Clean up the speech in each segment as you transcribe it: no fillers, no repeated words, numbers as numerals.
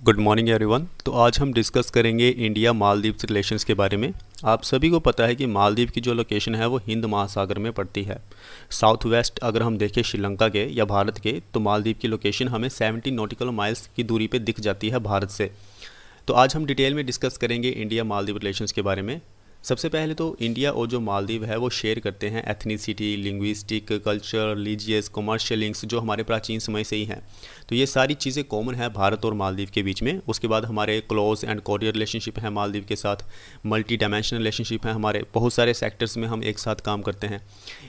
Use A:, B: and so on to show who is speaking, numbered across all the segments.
A: Good morning everyone. तो आज हम डिस्कस करेंगे इंडिया मालदीव रिलेशंस के बारे में। आप सभी को पता है कि मालदीव की जो लोकेशन है वो हिंद महासागर में पड़ती है। साउथ वेस्ट अगर हम देखें श्रीलंका के या भारत के, तो मालदीव की लोकेशन हमें 70 नॉटिकल माइल्स की दूरी पे दिख जाती है भारत से। तो आज हम डिटेल में डिस्कस करेंगे इंडिया मालदीव रिलेशंस के बारे में। सबसे पहले तो इंडिया और जो मालदीव है वो शेयर करते हैं ethnicity, linguistic, culture, religious, commercial links जो हमारे प्राचीन समय से ही हैं। तो ये सारी चीज़ें कॉमन है भारत और मालदीव के बीच में। उसके बाद हमारे क्लोज एंड कॉर्डियल रिलेशनशिप है मालदीव के साथ, मल्टी डायमेंशनल रिलेशनशिप है, हमारे बहुत सारे सेक्टर्स में हम एक साथ काम करते हैं।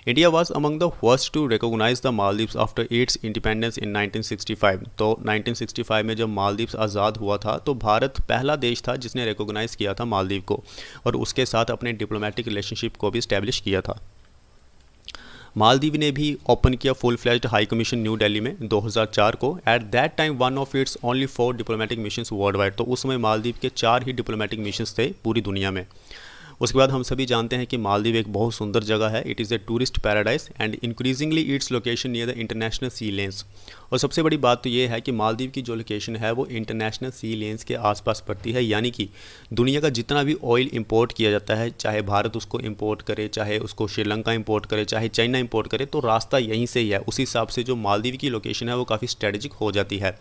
A: India was among the first to recognise the Maldives after its independence in 1965। तो 1965 में जब मालदीव्स आज़ाद हुआ था तो भारत पहला देश था जिसने रिकॉग्नाइज़ किया था मालदीव को, और उसके साथ अपने डिप्लोमेटिक रिलेशनशिप को भी इस्टेब्लिश किया था। मालदीव ने भी ओपन किया full fledged high commission new Delhi में 2004 को। At that time one of its only 4 diplomatic missions world wide. तो उस समय मालदीव के 4 ही डिप्लोमेटिक मिशंस थे पूरी दुनिया में। उसके बाद हम सभी जानते हैं कि मालदीव एक बहुत सुंदर जगह है। It is a tourist paradise and increasingly its location near the international sea lanes. और सबसे बड़ी बात तो ये है कि मालदीव की जो लोकेशन है वो इंटरनेशनल सी लेन्स के आसपास पड़ती है, यानी कि दुनिया का जितना भी ऑयल इंपोर्ट किया जाता है, चाहे भारत उसको इंपोर्ट करे, चाहे उसको श्रीलंका इंपोर्ट करे, चाहे चाइना इंपोर्ट करे, तो रास्ता यहीं से ही है। उस हिसाब से जो मालदीव की लोकेशन है वो काफ़ी स्ट्रेटेजिक हो जाती है।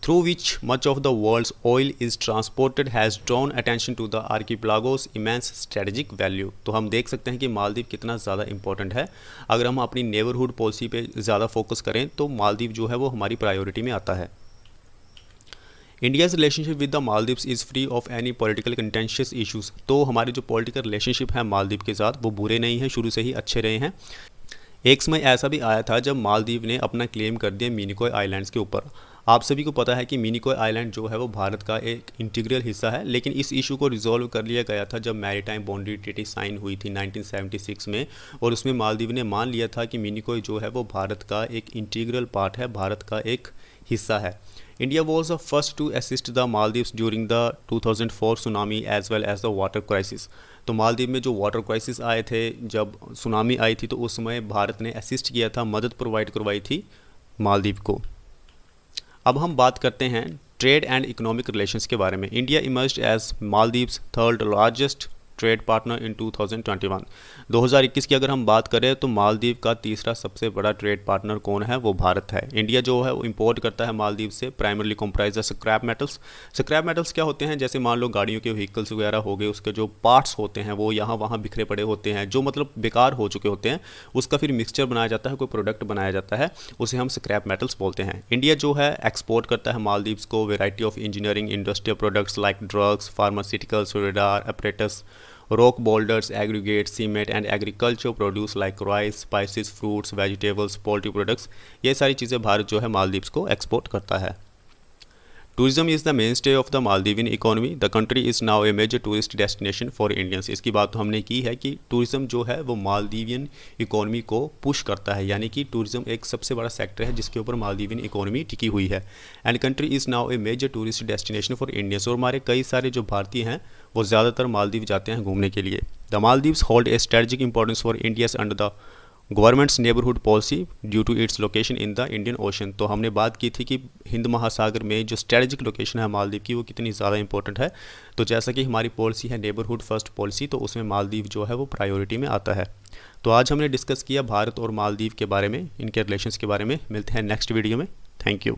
A: Through which much of the world's oil is transported has drawn attention to the archipelago's immense strategic value। तो हम देख सकते हैं कि मालदीव कितना ज़्यादा इंपॉर्टेंट है। अगर हम अपनी नेबरहुड पॉलिसी पे ज़्यादा फोकस करें तो मालदीव जो है वो हमारी प्रायोरिटी में आता है। India's relationship with the Maldives is free of any political contentious issues. तो हमारे जो पॉलिटिकल रिलेशनशिप है मालदीव के साथ वो बुरे नहीं हैं, शुरू से ही अच्छे रहे हैं। एक समय ऐसा भी आया था जब मालदीव ने अपना क्लेम कर दिया मिनिकॉय आइलैंड्स के ऊपर। आप सभी को पता है कि मिनिकॉय आइलैंड जो है वो भारत का एक इंटीग्रल हिस्सा है, लेकिन इस इशू को रिजॉल्व कर लिया गया था जब मैरीटाइम बाउंड्री ट्रीटी साइन हुई थी 1976 में, और उसमें मालदीव ने मान लिया था कि मिनिकॉय जो है वो भारत का एक इंटीग्रल पार्ट है, भारत का एक हिस्सा है। India was the first to assist the Maldives during the 2004 tsunami as well as the water crisis. तो मालदीव में जो वाटर क्राइसिस आए थे, जब सुनामी आई थी, तो उस समय भारत ने असिस्ट किया था, मदद प्रोवाइड करवाई थी मालदीव को। अब हम बात करते हैं ट्रेड एंड इकोनॉमिक रिलेशंस के बारे में। India emerged as Maldives third largest trade partner in 2021। 2021 की अगर हम बात करें तो मालदीव का तीसरा सबसे बड़ा ट्रेड पार्टनर कौन है? वो भारत है। इंडिया जो है वो इंपोर्ट करता है मालदीव से primarily comprise the scrap metals. Scrap metals क्या होते हैं? जैसे मान लो गाड़ियों के व्हीकल्स वगैरह हो गए, उसके जो पार्ट्स होते हैं वो यहाँ वहाँ बिखरे पड़े होते हैं, जो मतलब बेकार हो चुके होते हैं, उसका फिर मिक्सचर बनाया जाता है, कोई प्रोडक्ट बनाया जाता है, उसे हम स्क्रैप मेटल्स बोलते हैं। इंडिया जो है एक्सपोर्ट करता है मालदीव्स को variety of engineering industrial products like drugs, pharmaceuticals, radar apparatus, rock boulders, aggregates, cement and agriculture produce like rice, spices, fruits, vegetables, poultry products। ये सारी चीज़ें भारत जो है मालदीव्स को एक्सपोर्ट करता है। Tourism is the mainstay of the Maldivian economy. The country is now a major tourist destination for Indians. इसकी बात तो हमने की है कि टूरिज्म जो है वो मालदीवियन इकोनॉमी को पुश करता है, यानी कि टूरिज्म एक सबसे बड़ा सेक्टर है जिसके ऊपर मालदीवियन इकोनॉमी टिकी हुई है। And country is now a major tourist destination for Indians. और हमारे कई सारे जो भारतीय हैं वो ज़्यादातर मालदीव जाते हैं घूमने के लिए। The Maldives hold a strategic importance for India's under the government's neighbourhood policy due to its location in the Indian ocean. तो हमने बात की थी कि हिंद महासागर में जो स्ट्रेटेजिक लोकेशन है मालदीव की वो कितनी ज़्यादा इंपॉर्टेंट है। तो जैसा कि हमारी पॉलिसी है नेबरहुड फर्स्ट पॉलिसी, तो उसमें मालदीव जो है वो प्रायोरिटी में आता है। तो आज हमने डिस्कस किया भारत और मालदीव के बारे में, इनके रिलेशंस के बारे में। मिलते हैं नेक्स्ट वीडियो में। Thank you.